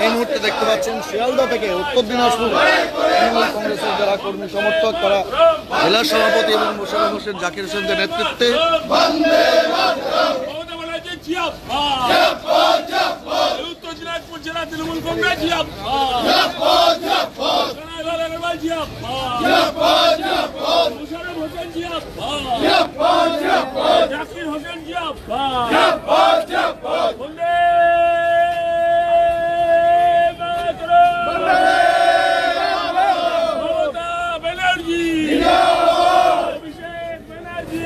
এই মুহূর্তে দেখতে পাচ্ছেন শিয়ালদা থেকে উত্তর দিনাজপুর তৃণমূল কংগ্রেসের যারা কর্মী সমর্থক তারা জেলা সভাপতি এবং মোশাররফ হোসেন জাকির হোসেনদের নেতৃত্বে উত্তর দিনাজপুর জেলা তৃণমূল কংগ্রেস মোশাররফ হোসেন জাকির হোসেন মমতা ব্যানার্জি অভিষেক ব্যানার্জি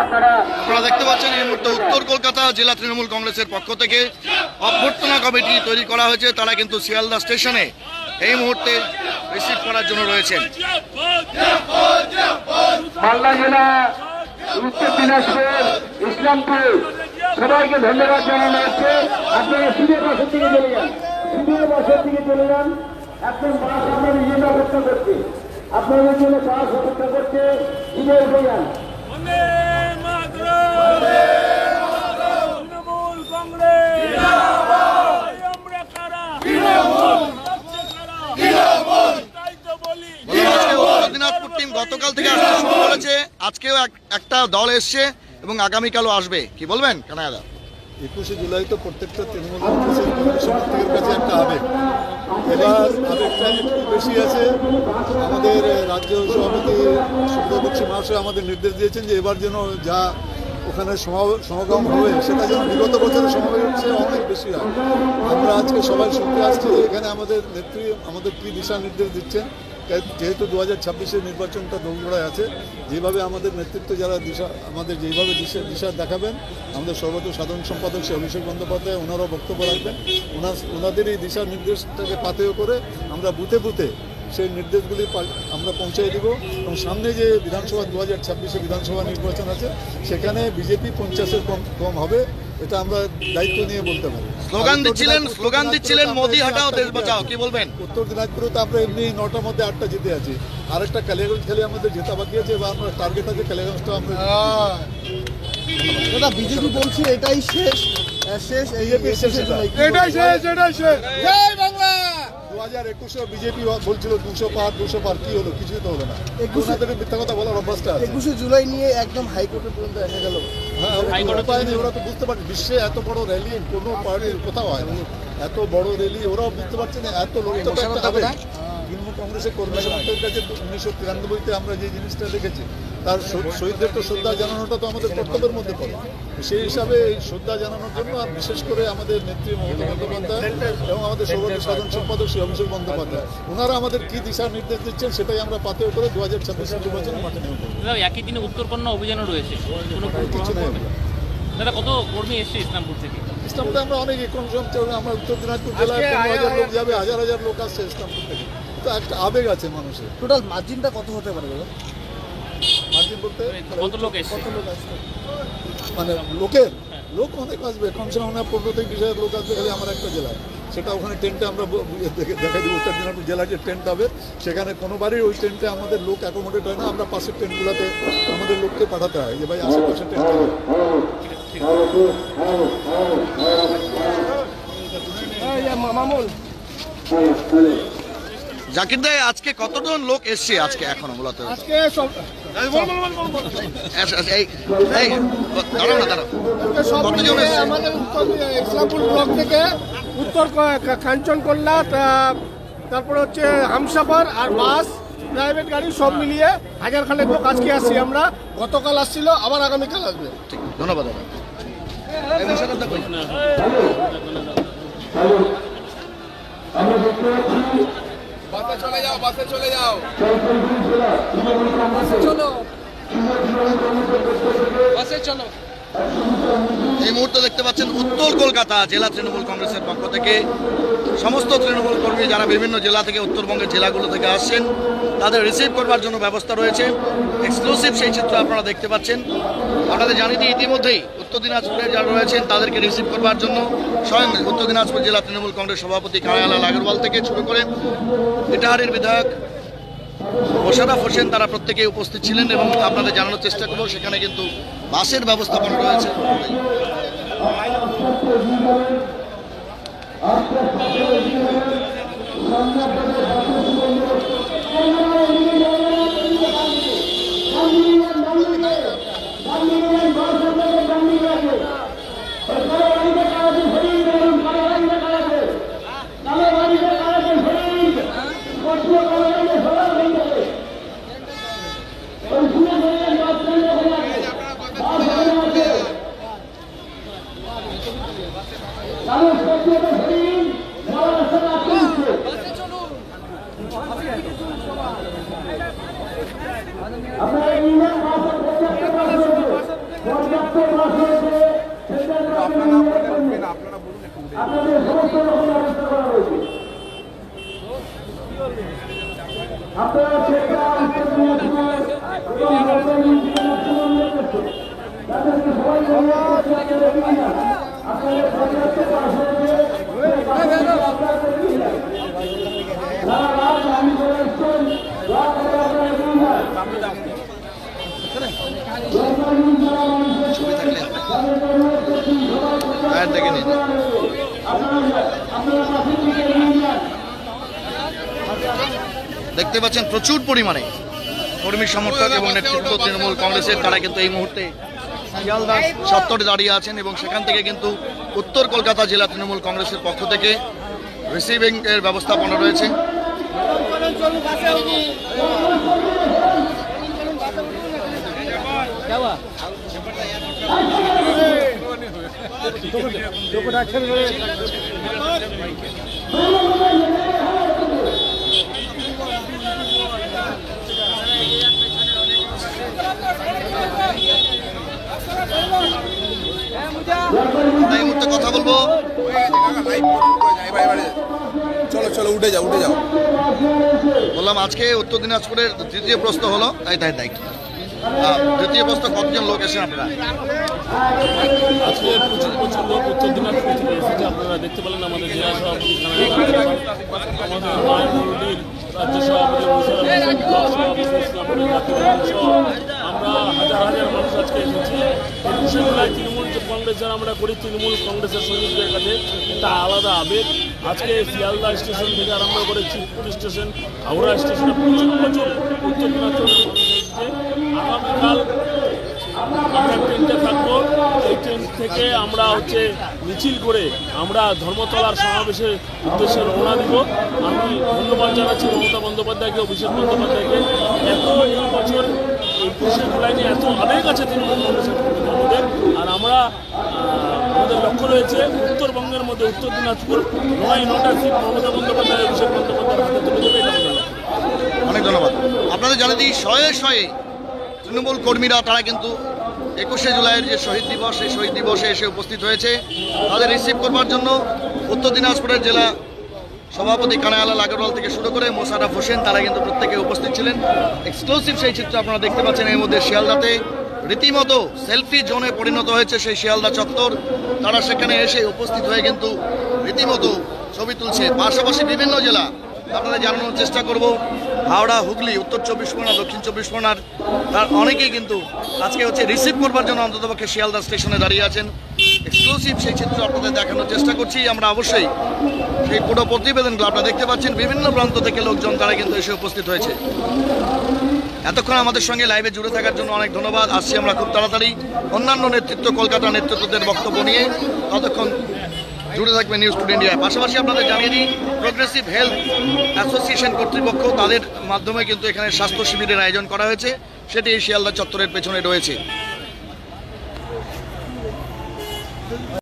আপনারা দেখতে পাচ্ছেন এই মুহূর্তে উত্তর কলকাতা জেলা তৃণমূল কংগ্রেসের পক্ষ থেকে অভ্যর্থনা কমিটি তৈরি করা হয়েছে। তারা কিন্তু শিয়ালদা স্টেশনে এই মুহূর্তে রিসিভ করার জন্য রয়েছেন। মালদা জেলা উত্তর দিনাজপুর ইসলামপুর সবাইকে ধন্যবাদ জানানো হচ্ছে। আপনারা সিঁড়ির পাশের দিকে চলে যান, সিঁড়ির পাশের দিকে চলে যান। একদম বাস আপনাদের জন্য অপেক্ষা করছে, আপনাদের জন্য বাস অপেক্ষা করছে। সিঁড়ে উঠে যান। তৃণমূল কংগ্রেস তাই তো বলি উত্তর দিনাজপুর টিম গতকাল থেকে আসতে শুরু করেছে, আজকেও একটা দল এসছে এবং আগামীকালও আসবে। কি বলবেন কানাইদা? 21শে জুলাই তো প্রত্যেকটা তৃণমূল কংগ্রেসের কর্মী সমর্থকের কাছে একটা আবেগ। এবার আবেগটা একটু বেশি আছে। আমাদের রাজ্য সভাপতি সুব্রত বক্সী মহাশয় আমাদের নির্দেশ দিয়েছেন যে এবার যেন যা ওখানে সমাগম হবে সেটা যেন বিগত বছরের সমাবেশে অনেক বেশি হয়। আমরা আজকে সবাই শুনতে আসছি এখানে আমাদের নেত্রী আমাদের কী দিশা নির্দেশ দিচ্ছেন। যেহেতু 2026-এর নির্বাচনটা দোলগোড়ায় আছে, যেভাবে আমাদের নেতৃত্ব যারা দিশা আমাদের যেভাবে দিশা দেখাবেন, আমাদের সর্বোচ্চ সাধারণ সম্পাদক শ্রী অভিষেক বন্দ্যোপাধ্যায় ওনারাও বক্তব্য রাখবেন। ওনাদের এই দিশা নির্দেশটাকে পাথেয় করে আমরা বুথে বুথে সেই নির্দেশগুলি আমরা পৌঁছে দেব। এবং সামনে যে বিধানসভা 2026-এ বিধানসভা নির্বাচন আছে সেখানে বিজেপি 50-এর কম হবে, এটা আমরা দায়িত্ব নিয়ে বলতে পারি। স্লোগান দিচ্ছিলেন মোদি হাটাও দেশ বাঁচাও, কি বলবেন? উত্তর দিনাজপুরে তো আমরা এমনি 9টার মধ্যে 8টা জিতে আছি, আরেকটা কালিয়াগঞ্জ খেলে আমাদের জেতা বাকি আছে বা আমরা টার্গেট আছে কালিয়াগঞ্জটা আমরা। দাদা বিজেপি বলছে এটাই শেষ বিজেপির শেষ, এটাই শেষ। জয় বাংলা। 2021-এ বিজেপি বলছিল 200 পার, কি হলো? কিছুই তো হলো না। ওনাদের মিথ্যা কথা বলার অভ্যাসটা আছে। 21শে জুলাই নিয়ে একদম হাইকোর্টে পর্যন্ত এসে গেল। হ্যাঁ, ওরা তো বুঝতে পারছে বিশ্বে এত বড় র্যালি কোনো পার্টির কোথাও হয় না। এত বড় র্যালি ওরাও বুঝতে পারছে না, এত লোক হবে। তৃণমূল কংগ্রেসের কর্মী সমর্থকের কাছে 1993-তে আমরা যে জিনিসটা দেখেছি, তার শহীদদের তো শ্রদ্ধা জানানোটা তো আমাদের কর্তব্যের মধ্যে পড়ে। সেই হিসাবে এই শ্রদ্ধা জানানোর জন্য আর বিশেষ করে আমাদের নেত্রী মমতা বন্দ্যোপাধ্যায় এবং আমাদের সর্বোচ্চ সাধারণ সম্পাদক শ্রী অভিষেক বন্দ্যোপাধ্যায় ওনারা আমাদের কী দিশা নির্দেশ দিচ্ছেন সেটাই আমরা পাথেয় করে 2026-এর নির্বাচনে মাঠে নেমে পড়ব। একই দিনে উত্তরকন্যা অভিযানও রয়েছে, কিছু নেই। দাদা কত কর্মী এসছে ইসলামপুর থেকে? ইসলামপুরে আমরা অনেক আমরা উত্তর দিনাজপুর জেলায় 15,000 লোক যাবে, হাজার হাজার লোক আসছে ইসলামপুর থেকে। তো একটা আবেগ আছে মানুষের। টোটাল মার্জিনটা কত হতে পারে দাদা? মার্জিন বলতে কত লোক এসছে? মানে লোক অনেক আসবে, কমসে কম 15 থেকে 20,000 লোক আসবে খালি আমার একটা জেলায়। সেটা ওখানে টেন্টে আমরা দেখা দিব। উত্তর দিনাজপুর জেলার যে টেন্ট হবে সেখানে কোনোবারই ওই টেন্টে আমাদের লোক অ্যাকোমোডেট হয় না। আমরা পাশের টেন্টগুলোতে আমাদের লোককে পাঠাতে হয় যে ভাই আশেপাশের টেন্টে। মামুন জাকির ভাই, আজকে কতজন লোক এসছে আজকে এখনো মূলত? আজকে সব আমাদের উত্তর ইসলামপুর ব্লক থেকে উত্তর কাঞ্চনকন্যা, তারপরে হচ্ছে হামসাফার আর বাস প্রাইভেট গাড়ি সব মিলিয়ে 1000 খানেক লোক আজকে আসছি আমরা। গতকাল আসছিল, আবার আগামীকাল আসবে। ধন্যবাদ। এই মুহূর্তে দেখতে পাচ্ছেন উত্তর কলকাতা জেলা তৃণমূল কংগ্রেসের পক্ষ থেকে সমস্ত তৃণমূল কর্মী যারা বিভিন্ন জেলা থেকে উত্তরবঙ্গের জেলাগুলো থেকে আসছেন তাদের রিসিভ করবার জন্য ব্যবস্থা রয়েছে। এক্সক্লুসিভ সেই চিত্র আপনারা দেখতে পাচ্ছেন। আপনাদের জানিয়ে দিই ইতিমধ্যেই উত্তর দিনাজপুরে যারা রয়েছেন তাদেরকে রিসিভ করবার জন্য স্বয়ং উত্তর দিনাজপুর জেলা তৃণমূল কংগ্রেস সভাপতি কানাইলাল আগরওয়াল থেকে শুরু করে ইটাহারের বিধায়ক মোশাররফ হোসেন তারা প্রত্যেকেই উপস্থিত ছিলেন এবং আপনাদের জানানোর চেষ্টা করব সেখানে কিন্তু বাসের ব্যবস্থাপনা রয়েছে। দেখতে পাচ্ছেন প্রচুর পরিমাণে কর্মী সমর্থক এবং নেতৃত্ব তৃণমূল কংগ্রেসের তারা কিন্তু এই মুহূর্তে শিয়ালদা চত্বরে দাঁড়িয়ে আছেন এবং সেখান থেকে কিন্তু উত্তর কলকাতা জেলা তৃণমূল কংগ্রেসের পক্ষ থেকে রিসিভিং এর ব্যবস্থাপনা রয়েছে। এই মুহূর্তে কথা বলবো, চলো উঠে যাও বললাম আজকে উত্তর দিনাজপুরের দ্বিতীয় প্রশ্ন হলো দ্বিতীয় প্রশ্ন কতজন লোক এসেছেন আপনারা? আজকে প্রচুর লোক উত্তর দিনাজপুর থেকে এসেছে। আপনারা দেখতে পেলেন আমাদের জেলা সভাপতি আমাদের মায়ানদীর রাজ্য সভাপতি ব্লক সভাপতি আমরা হাজার মানুষ আজকে এসেছি। 21শে জুলাই তৃণমূল কংগ্রেস যারা আমরা করি তৃণমূল কংগ্রেসের সৈনিকদের কাছে একটা আলাদা আবেগ। আজকে শিয়ালদা স্টেশন থেকে আরম্ভ করে চিতপুর স্টেশন, হাওড়া স্টেশনে প্রচুর উত্তর দিনাজপুরের মানুষ এসেছে। আগামীকাল আমরা ট্রেনটা থাকবো, এই ট্রেন থেকে আমরা মিছিল করে আমরা ধর্মতলার সমাবেশের উদ্দেশ্যে রওনা দিব। আমি ধন্যবাদ জানাচ্ছি মমতা বন্দ্যোপাধ্যায়কে, অভিষেক বন্দ্যোপাধ্যায়কে। এত এই বছর 21শে জুলাই নিয়ে এত আবেগ আছে তৃণমূল কংগ্রেসের মধ্যে। আর আমরা আমাদের লক্ষ্য রয়েছে উত্তরবঙ্গের মধ্যে উত্তর দিনাজপুর 9টা সিট মমতা বন্দ্যোপাধ্যায়, অভিষেক বন্দ্যোপাধ্যায়ের হাতে তুলে দেবে, এটা আমাদের লক্ষ্য। অনেক ধন্যবাদ। আপনাদের জানিয়ে দিই শয়ে তৃণমূল কর্মীরা তারা কিন্তু 21শে জুলাইয়ের যে শহীদ দিবস সেই শহীদ দিবসে এসে উপস্থিত হয়েছে। তাদের রিসিভ করবার জন্য উত্তর দিনাজপুরের জেলা সভাপতি কানাইলাল আগরওয়াল থেকে শুরু করে মোশাররফ হোসেন তারা কিন্তু প্রত্যেকে উপস্থিত ছিলেন। এক্সক্লুসিভ সেই চিত্র আপনারা দেখতে পাচ্ছেন। এর মধ্যে শিয়ালদাতে রীতিমতো সেলফি জোনে পরিণত হয়েছে সেই শিয়ালদা চত্বর। তারা সেখানে এসে উপস্থিত হয়ে কিন্তু রীতিমতো ছবি তুলছে। পাশাপাশি বিভিন্ন জেলা আপনাদের জানানোর চেষ্টা করব, হাওড়া, হুগলি, উত্তর 24 পরগনা, দক্ষিণ 24 পরগনার তার অনেকেই কিন্তু আজকে রিসিভ করবার জন্য অন্ততপক্ষে শিয়ালদা স্টেশনে দাঁড়িয়ে আছেন। এক্সক্লুসিভ সেই চিত্র আপনাদের দেখানোর চেষ্টা করছি। আমরা অবশ্যই সেই পুরো প্রতিবেদনগুলো আপনারা দেখতে পাচ্ছেন। বিভিন্ন প্রান্ত থেকে লোকজন তারা কিন্তু এসে উপস্থিত হয়েছে। এতক্ষণ আমাদের সঙ্গে লাইভে জুড়ে থাকার জন্য অনেক ধন্যবাদ। আসছি আমরা খুব তাড়াতাড়ি অন্যান্য নেতৃত্ব, কলকাতা নেতৃত্বদের বক্তব্য নিয়ে। ততক্ষণ জুড়ে থাকবে নিউজ টুডে ইন্ডিয়া। পাশাপাশি আপনাদের জানিয়ে দিই প্রোগ্রেসিভ হেলথ অ্যাসোসিয়েশন কর্তৃপক্ষ তাদের মাধ্যমে কিন্তু এখানে স্বাস্থ্য শিবিরের আয়োজন করা হয়েছে, সেটি এই শিয়ালদা চত্বরের পেছনে রয়েছে।